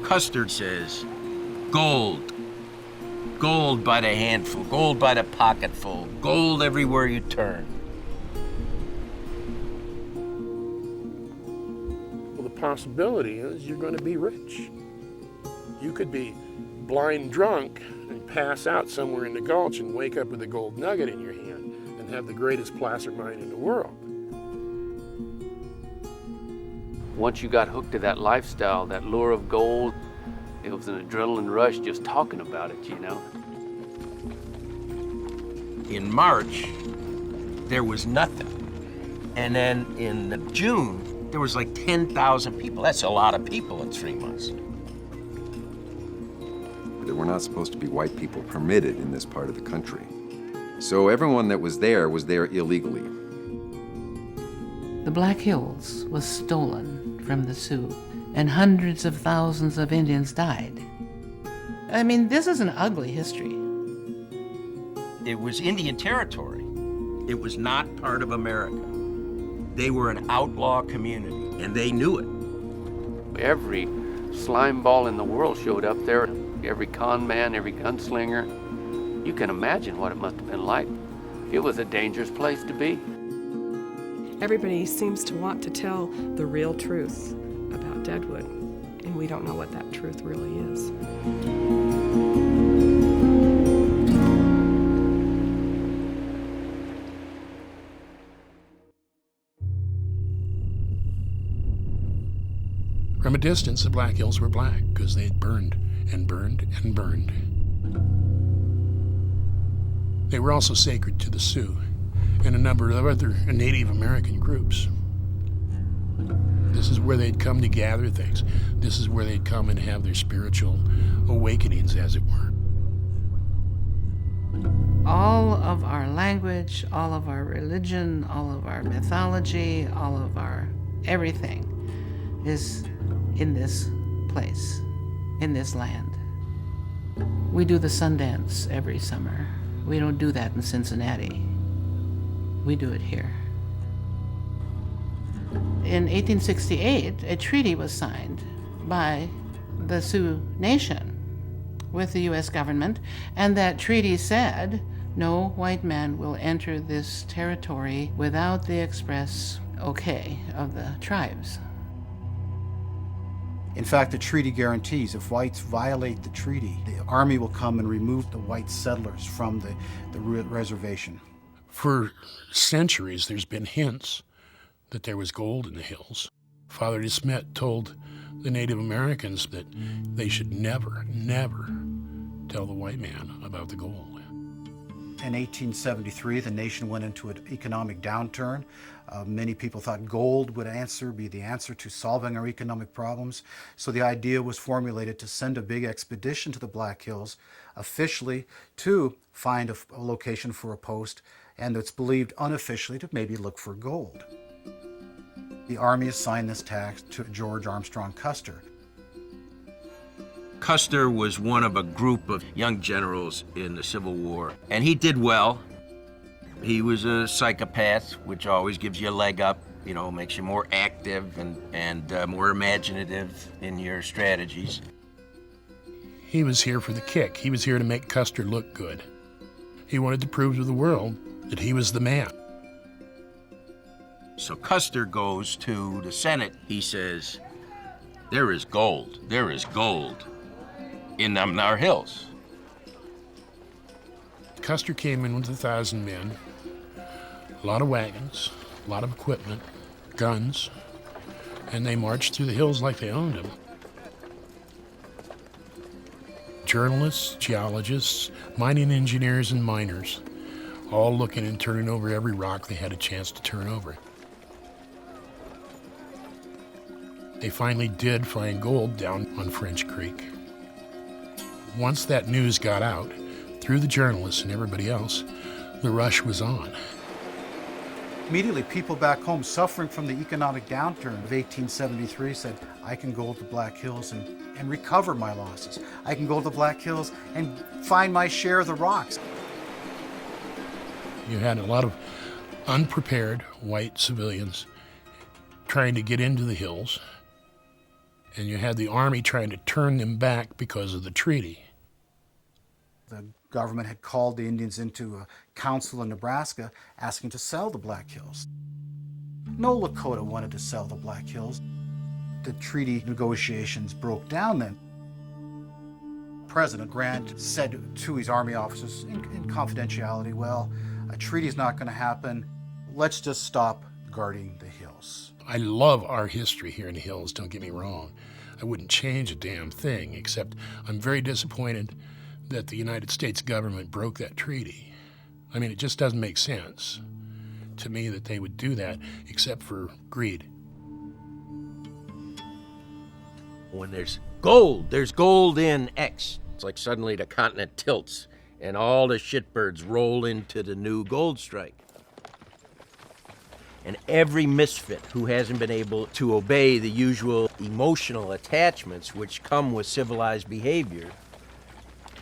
Custer says, gold. Gold by the handful, gold by the pocketful, gold everywhere you turn. Well, the possibility is you're going to be rich. You could be blind drunk and pass out somewhere in the gulch and wake up with a gold nugget in your hand and have the greatest placer mind in the world. Once you got hooked to that lifestyle, that lure of gold, it was an adrenaline rush just talking about it, you know. In March, there was nothing. And then in June, there was like 10,000 people. That's a lot of people in 3 months. There were not supposed to be white people permitted in this part of the country. So everyone that was there illegally. The Black Hills was stolen from the Sioux, and hundreds of thousands of Indians died. I mean, this is an ugly history. It was Indian territory. It was not part of America. They were an outlaw community, and they knew it. Every slime ball in the world showed up there. Every con man, every gunslinger. You can imagine what it must have been like. It was a dangerous place to be. Everybody seems to want to tell the real truth about Deadwood, and we don't know what that truth really is. From a distance, the Black Hills were black because they had burned and burned and burned. They were also sacred to the Sioux and a number of other Native American groups. This is where they'd come to gather things. This is where they'd come and have their spiritual awakenings, as it were. All of our language, all of our religion, all of our mythology, all of our everything is in this place, in this land. We do the Sundance every summer. We don't do that in Cincinnati. We do it here. In 1868, a treaty was signed by the Sioux Nation with the U.S. government, and that treaty said no white man will enter this territory without the express okay of the tribes. In fact, the treaty guarantees if whites violate the treaty, the Army will come and remove the white settlers from the reservation. For centuries, there's been hints that there was gold in the hills. Father De Smet told the Native Americans that they should never, never tell the white man about the gold. In 1873, the nation went into an economic downturn. Many people thought gold would be the answer to solving our economic problems. So the idea was formulated to send a big expedition to the Black Hills, officially to find a location for a post, and it's believed unofficially to maybe look for gold. The Army assigned this task to George Armstrong Custer. Custer was one of a group of young generals in the Civil War, and he did well. He was a psychopath, which always gives you a leg up, you know, makes you more active and more imaginative in your strategies. He was here for the kick. He was here to make Custer look good. He wanted to prove to the world that he was the man. So Custer goes to the Senate. He says, there is gold in them our hills. Custer came in with 1,000 men, a lot of wagons, a lot of equipment, guns, and they marched through the hills like they owned them. Journalists, geologists, mining engineers, and miners, all looking and turning over every rock they had a chance to turn over. They finally did find gold down on French Creek. Once that news got out, through the journalists and everybody else, the rush was on. Immediately, people back home suffering from the economic downturn of 1873 said, I can go to the Black Hills and recover my losses. I can go to the Black Hills and find my share of the rocks. You had a lot of unprepared white civilians trying to get into the hills, and you had the army trying to turn them back because of the treaty. The government had called the Indians into a council in Nebraska asking to sell the Black Hills. No Lakota wanted to sell the Black Hills. The treaty negotiations broke down then. President Grant said to his army officers in confidentiality, well, a treaty's not going to happen. Let's just stop guarding the hills. I love our history here in the hills, don't get me wrong. I wouldn't change a damn thing, except I'm very disappointed that the United States government broke that treaty. I mean, it just doesn't make sense to me that they would do that, except for greed. When there's gold in X. It's like suddenly the continent tilts and all the shitbirds roll into the new gold strike. And every misfit who hasn't been able to obey the usual emotional attachments which come with civilized behavior,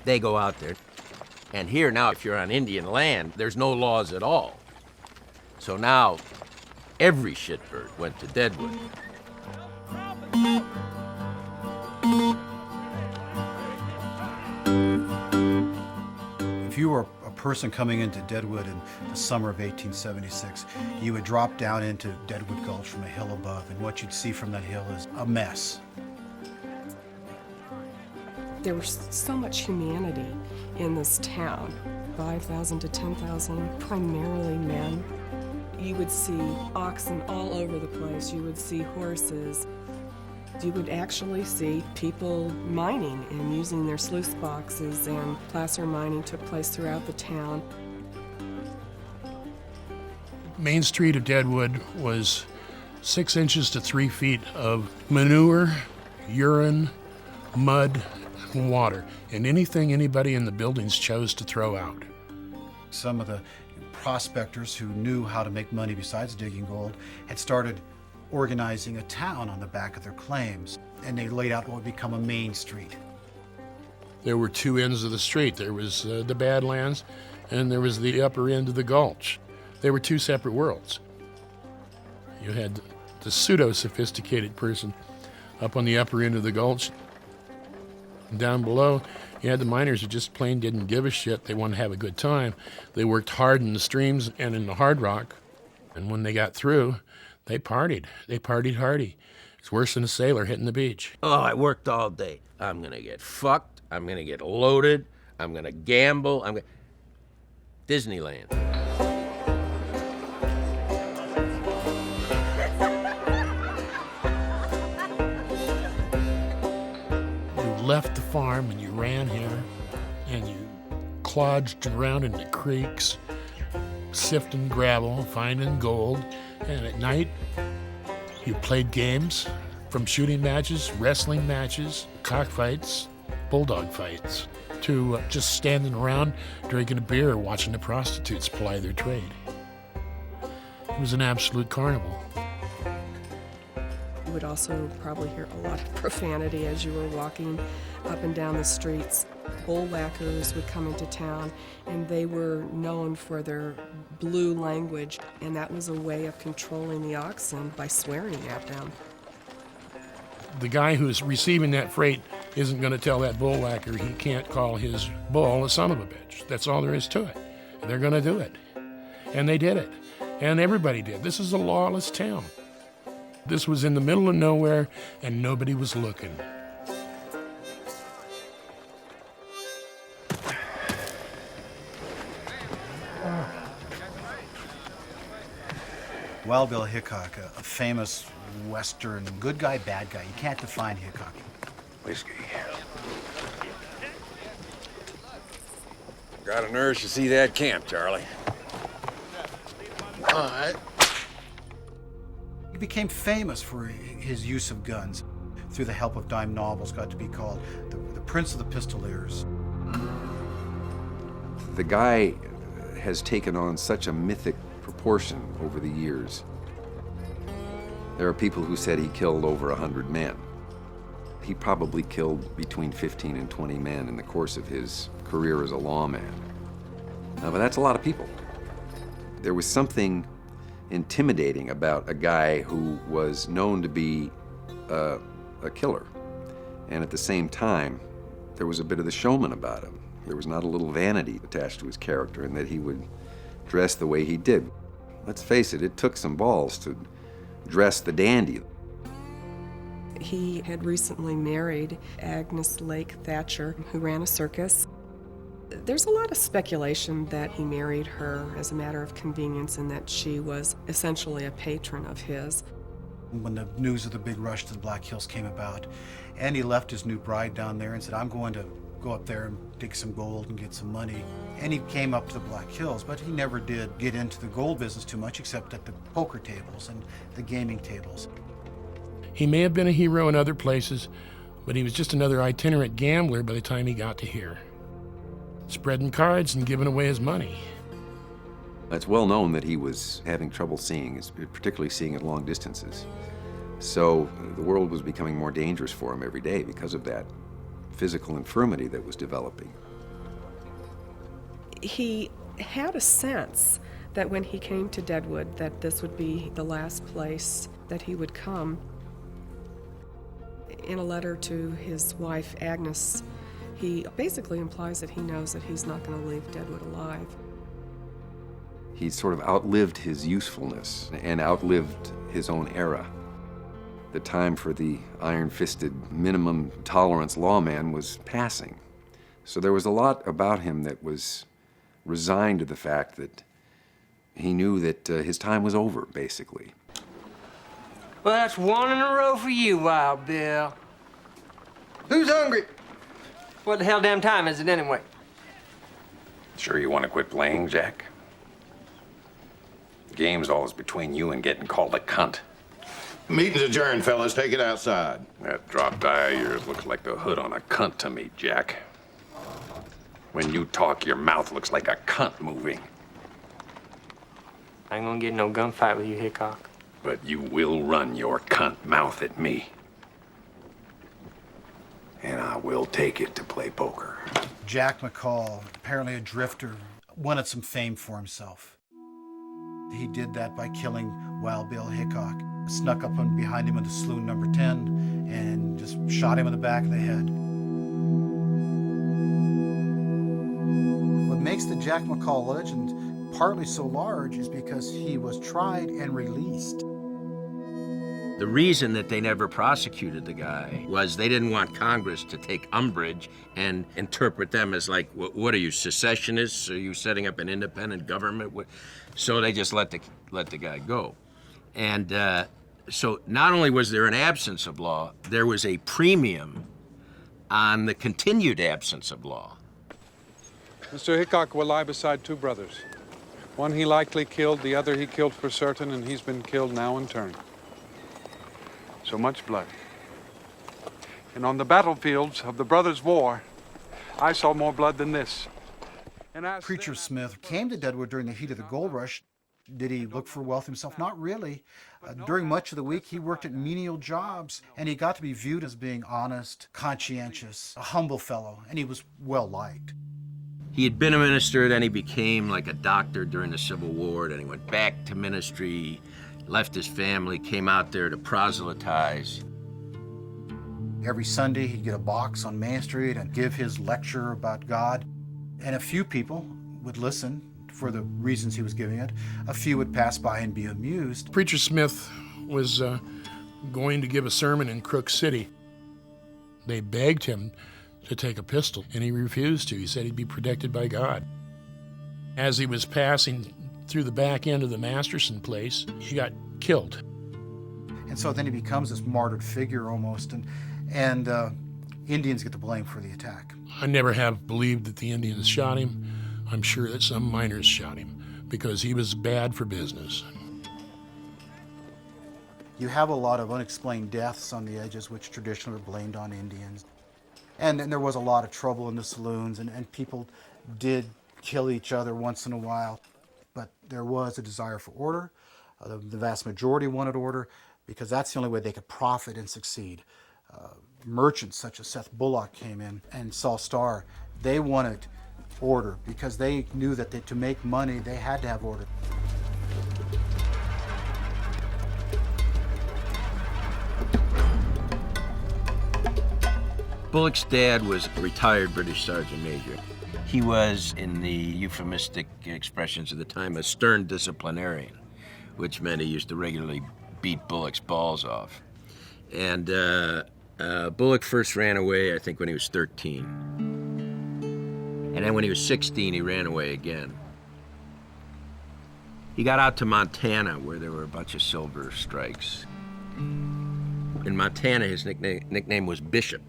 they go out there. And here now, if you're on Indian land, there's no laws at all. So now, every shitbird went to Deadwood. If you were a person coming into Deadwood in the summer of 1876, you would drop down into Deadwood Gulch from a hill above, and what you'd see from that hill is a mess. There was so much humanity in this town, 5,000 to 10,000, primarily men. You would see oxen all over the place. You would see horses. You would actually see people mining and using their sluice boxes, and placer mining took place throughout the town. Main Street of Deadwood was 6 inches to 3 feet of manure, urine, mud, and water, and anything anybody in the buildings chose to throw out. Some of the prospectors who knew how to make money besides digging gold had started organizing a town on the back of their claims, and they laid out what would become a main street. There were two ends of the street. There was the Badlands, and there was the upper end of the Gulch. They were two separate worlds. You had the pseudo-sophisticated person up on the upper end of the Gulch. And down below, you had the miners who just plain didn't give a shit. They wanted to have a good time. They worked hard in the streams and in the hard rock, and when they got through, they partied. They partied hardy. It's worse than a sailor hitting the beach. Oh, I worked all day. I'm gonna get fucked. I'm gonna get loaded. I'm gonna gamble. Disneyland. You left the farm and you ran here, and you clodged around in the creeks, sifting gravel, finding gold, and at night you played games, from shooting matches, wrestling matches, cockfights, bulldog fights, to just standing around drinking a beer, watching the prostitutes ply their trade. It was an absolute carnival. You would also probably hear a lot of profanity as you were walking up and down the streets. Bullwhackers would come into town, and they were known for their blue language, and that was a way of controlling the oxen by swearing at them. The guy who's receiving that freight isn't going to tell that bullwhacker he can't call his bull a son of a bitch. That's all there is to it. And they're going to do it. And they did it. And everybody did. This is a lawless town. This was in the middle of nowhere, and nobody was looking. Wild Bill Hickok, a famous Western good guy, bad guy. You can't define Hickok. Whiskey. Got a nurse to see that camp, Charlie. All right. He became famous for his use of guns. Through the help of dime novels, got to be called the Prince of the Pistoliers. The guy has taken on such a mythic proportion over the years. There are people who said he killed over 100 men. He probably killed between 15 and 20 men in the course of his career as a lawman. But that's a lot of people. There was something intimidating about a guy who was known to be a killer. And at the same time, there was a bit of the showman about him. There was not a little vanity attached to his character in that he would dress the way he did. Let's face it, it took some balls to dress the dandy. He had recently married Agnes Lake Thatcher, who ran a circus. There's a lot of speculation that he married her as a matter of convenience and that she was essentially a patron of his. When the news of the big rush to the Black Hills came about, Andy left his new bride down there and said, I'm going to go up there and dig some gold and get some money. And he came up to the Black Hills, but he never did get into the gold business too much except at the poker tables and the gaming tables. He may have been a hero in other places, but he was just another itinerant gambler by the time he got to here, spreading cards and giving away his money. It's well known that he was having trouble seeing, particularly seeing at long distances. So the world was becoming more dangerous for him every day because of that physical infirmity that was developing. He had a sense that when he came to Deadwood that this would be the last place that he would come. In a letter to his wife, Agnes, he basically implies that he knows that he's not going to leave Deadwood alive. He sort of outlived his usefulness and outlived his own era. The time for the iron-fisted minimum tolerance lawman was passing. So there was a lot about him that was resigned to the fact that he knew that his time was over, basically. Well, that's one in a row for you, Wild Bill. Who's hungry? What the hell damn time is it anyway? Sure you want to quit playing, Jack? The game's always between you and getting called a cunt. Meeting's adjourned, fellas. Take it outside. That dropped eye of yours looks like the hood on a cunt to me, Jack. When you talk, your mouth looks like a cunt moving. I ain't gonna get no gunfight with you, Hickok. But you will run your cunt mouth at me. And I will take it to play poker. Jack McCall, apparently a drifter, wanted some fame for himself. He did that by killing Wild Bill Hickok, snuck up on behind him into saloon number 10 and just shot him in the back of the head. What makes the Jack McCall legend partly so large is because he was tried and released. The reason that they never prosecuted the guy was they didn't want Congress to take umbrage and interpret them as like, what are you, secessionists? Are you setting up an independent government? So they just let the guy go. And so not only was there an absence of law, there was a premium on the continued absence of law. Mr. Hickok will lie beside two brothers. One he likely killed, the other he killed for certain, and he's been killed now in turn. So much blood. And on the battlefields of the Brothers' War, I saw more blood than this. And Preacher Smith came to Deadwood during the heat of the gold rush. Did he look for wealth himself? Not really. During much of the week, he worked at menial jobs, and he got to be viewed as being honest, conscientious, a humble fellow, and he was well-liked. He had been a minister, then he became like a doctor during the Civil War, then he went back to ministry, left his family, came out there to proselytize. Every Sunday, he'd get a box on Main Street and give his lecture about God. And a few people would listen for the reasons he was giving it. A few would pass by and be amused. Preacher Smith was going to give a sermon in Crook City. They begged him to take a pistol, and he refused to. He said he'd be protected by God. As he was passing through the back end of the Masterson place, he got killed. And so then he becomes this martyred figure almost, and Indians get the blame for the attack. I never have believed that the Indians shot him. I'm sure that some miners shot him because he was bad for business. You have a lot of unexplained deaths on the edges, which traditionally are blamed on Indians. And there was a lot of trouble in the saloons, and people did kill each other once in a while. But there was a desire for order. The vast majority wanted order because that's the only way they could profit and succeed. Merchants such as Seth Bullock came in and Saul Starr, they wanted order because they knew that to make money, they had to have order. Bullock's dad was a retired British Sergeant Major. He was, in the euphemistic expressions of the time, a stern disciplinarian, which meant he used to regularly beat Bullock's balls off. And Bullock first ran away, I think, when he was 13. And then when he was 16, he ran away again. He got out to Montana, where there were a bunch of silver strikes. In Montana, his nickname was Bishop,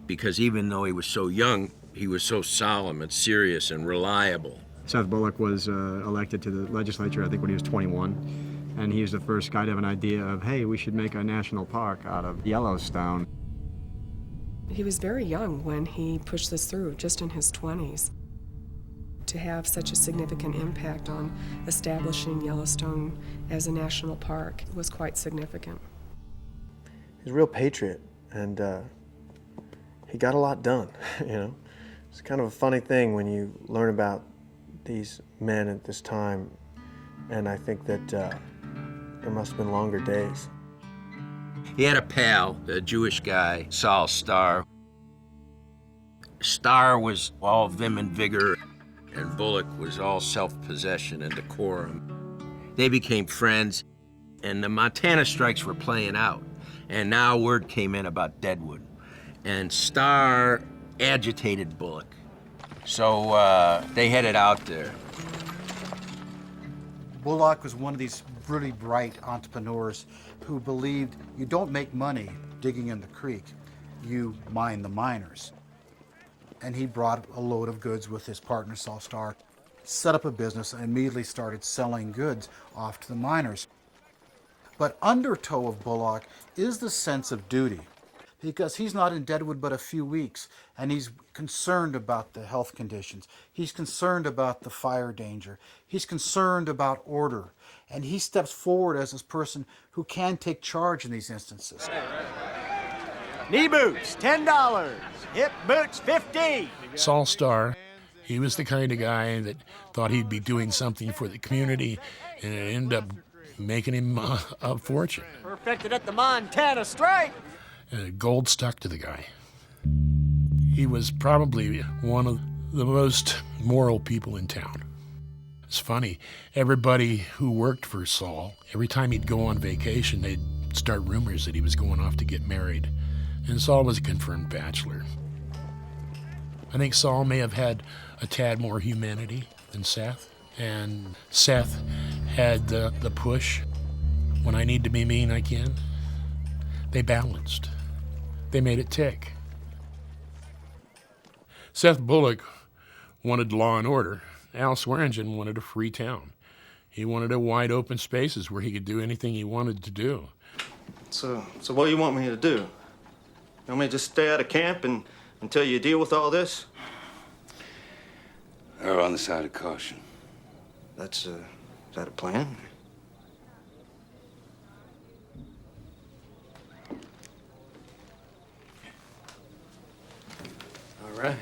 because even though he was so young, he was so solemn and serious and reliable. Seth Bullock was elected to the legislature, I think, when he was 21. And he was the first guy to have an idea of, hey, we should make a national park out of Yellowstone. He was very young when he pushed this through, just in his 20s. To have such a significant impact on establishing Yellowstone as a national park was quite significant. He's a real patriot, and he got a lot done, you know. It's kind of a funny thing when you learn about these men at this time, and I think that there must have been longer days. He had a pal, a Jewish guy, Saul Starr. Starr was all vim and vigor, and Bullock was all self-possession and decorum. They became friends, and the Montana strikes were playing out. And now word came in about Deadwood. And Starr agitated Bullock. So they headed out there. Bullock was one of these really bright entrepreneurs who believed you don't make money digging in the creek, you mine the miners. And he brought a load of goods with his partner, Saul Starr, set up a business and immediately started selling goods off to the miners. But undertow of Bullock is the sense of duty, because he's not in Deadwood but a few weeks, and he's concerned about the health conditions. He's concerned about the fire danger. He's concerned about order. And he steps forward as this person who can take charge in these instances. Knee boots, $10. Hip boots, $15. Saul Starr, he was the kind of guy that thought he'd be doing something for the community, and it ended up making him a fortune. Perfected at the Montana strike. Gold stuck to the guy. He was probably one of the most moral people in town. It's funny, everybody who worked for Saul, every time he'd go on vacation, they'd start rumors that he was going off to get married. And Saul was a confirmed bachelor. I think Saul may have had a tad more humanity than Seth, and Seth had the push. When I need to be mean, I can. They balanced. They made it tick. Seth Bullock wanted law and order. Al Swearingen wanted a free town. He wanted a wide open spaces where he could do anything he wanted to do. So what do you want me to do? You want me to just stay out of camp until you deal with all this? Err on the side of caution. Is that a plan? All right.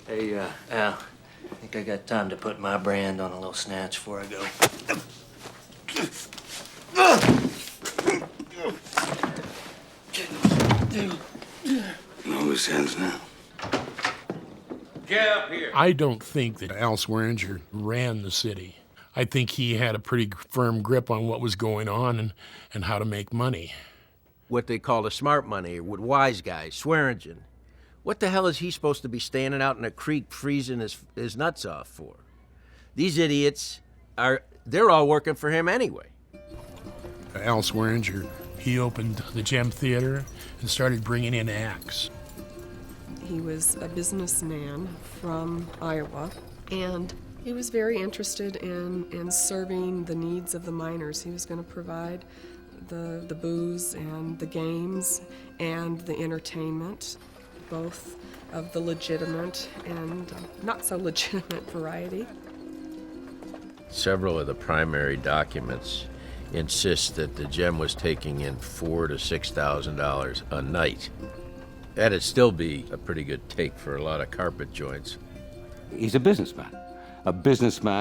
Hey, Al, I think I got time to put my brand on a little snatch before I go. No loose ends now. Get up here. I don't think that Al Swearingen ran the city. I think he had a pretty firm grip on what was going on and how to make money. What they called a smart money, with wise guys, Swearingen. What the hell is he supposed to be standing out in a creek freezing his nuts off for? These idiots they're all working for him anyway. Al Swearingen, he opened the Gem Theater and started bringing in acts. He was a businessman from Iowa, and he was very interested in serving the needs of the miners. He was going to provide the booze and the games and the entertainment, both of the legitimate and not so legitimate variety. Several of the primary documents insist that the Gem was taking in $4,000 to $6,000 a night. That'd still be a pretty good take for a lot of carpet joints. He's a businessman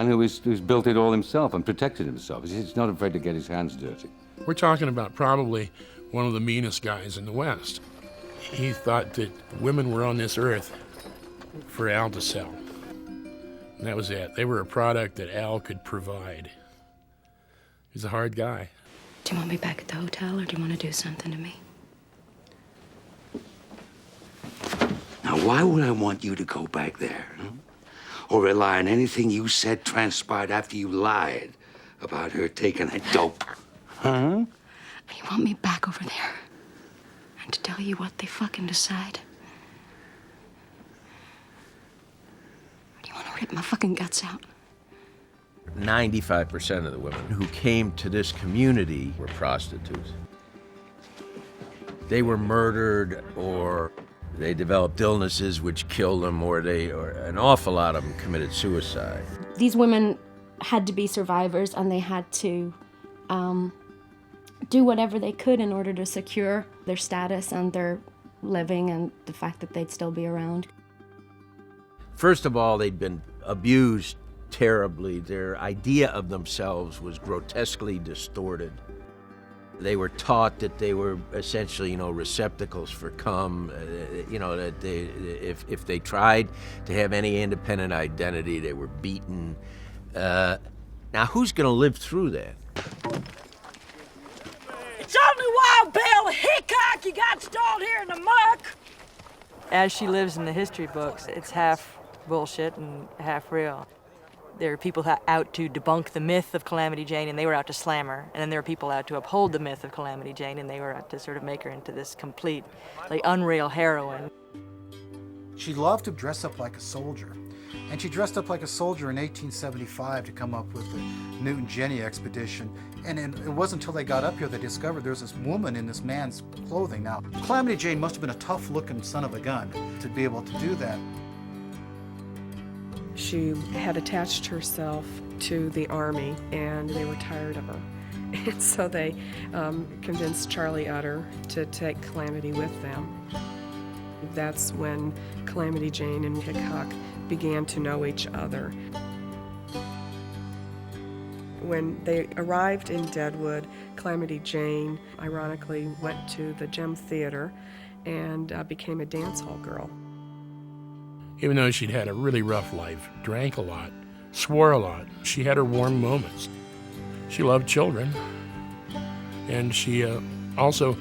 who's built it all himself and protected himself. He's not afraid to get his hands dirty. We're talking about probably one of the meanest guys in the West. He thought that women were on this earth for Al to sell. And that was it. They were a product that Al could provide. He's a hard guy. Do you want me back at the hotel, or do you want to do something to me? Now, why would I want you to go back there? Or rely on anything you said transpired after you lied about her taking that dope? Huh? You want me back over there? And to tell you what they fucking decide? Or do you want to rip my fucking guts out? 95% of the women who came to this community were prostitutes. They were murdered, or they developed illnesses which killed them, or an awful lot of them committed suicide. These women had to be survivors, and they had to do whatever they could in order to secure their status and their living and the fact that they'd still be around. First of all, they'd been abused terribly. Their idea of themselves was grotesquely distorted. They were taught that they were essentially, receptacles for cum. That if they tried to have any independent identity, they were beaten. Now, who's going to live through that? It's only Wild Bill Hickok you got stalled here in the muck. As she lives in the history books, it's half bullshit and half real. There are people out to debunk the myth of Calamity Jane, and they were out to slam her. And then there are people out to uphold the myth of Calamity Jane, and they were out to sort of make her into this complete, unreal heroine. She loved to dress up like a soldier. And she dressed up like a soldier in 1875 to come up with the Newton-Jenny expedition. And it wasn't until they got up here they discovered there's this woman in this man's clothing. Now, Calamity Jane must have been a tough-looking son of a gun to be able to do that. She had attached herself to the Army, and they were tired of her. And so they convinced Charlie Utter to take Calamity with them. That's when Calamity Jane and Hickok began to know each other. When they arrived in Deadwood, Calamity Jane, ironically, went to the Gem Theater and became a dance hall girl. Even though she'd had a really rough life, drank a lot, swore a lot, she had her warm moments. She loved children, and she also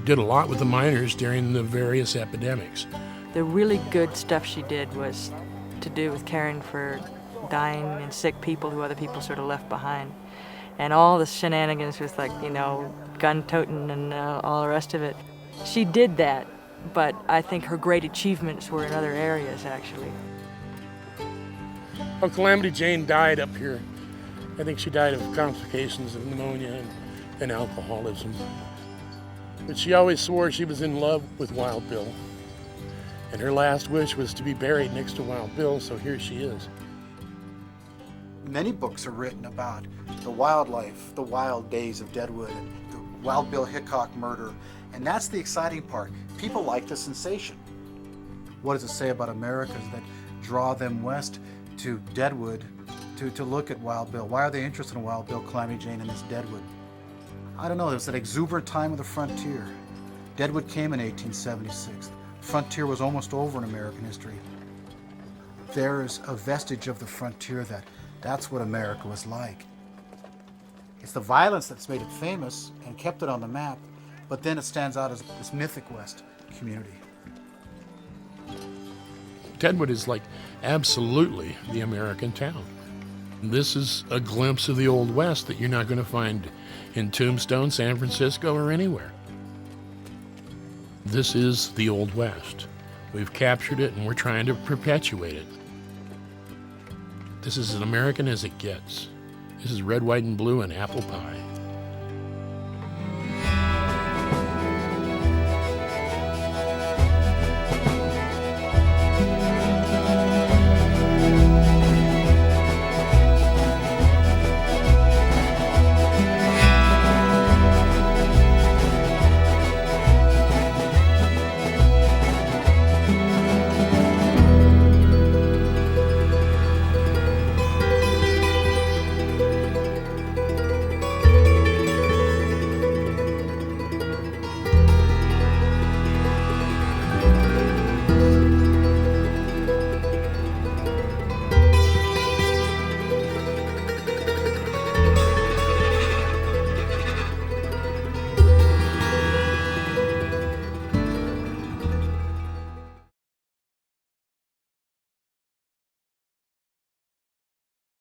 did a lot with the miners during the various epidemics. The really good stuff she did was to do with caring for dying and sick people who other people sort of left behind. And all the shenanigans with gun-toting and all the rest of it. She did that, but I think her great achievements were in other areas, actually. Well, Calamity Jane died up here. I think she died of complications of pneumonia and alcoholism. But she always swore she was in love with Wild Bill. And her last wish was to be buried next to Wild Bill, so here she is. Many books are written about the wildlife, the wild days of Deadwood, and the Wild Bill Hickok murder. And that's the exciting part. People like the sensation. What does it say about Americans that draw them west to Deadwood to look at Wild Bill? Why are they interested in Wild Bill, Calamity Jane, and this Deadwood? I don't know, it was that exuberant time of the frontier. Deadwood came in 1876. The frontier was almost over in American history. There's a vestige of the frontier that's what America was like. It's the violence that's made it famous and kept it on the map, but then it stands out as this mythic West community. Deadwood is absolutely the American town. This is a glimpse of the Old West that you're not going to find in Tombstone, San Francisco, or anywhere. This is the Old West. We've captured it and we're trying to perpetuate it. This is as American as it gets. This is red, white, and blue and apple pie.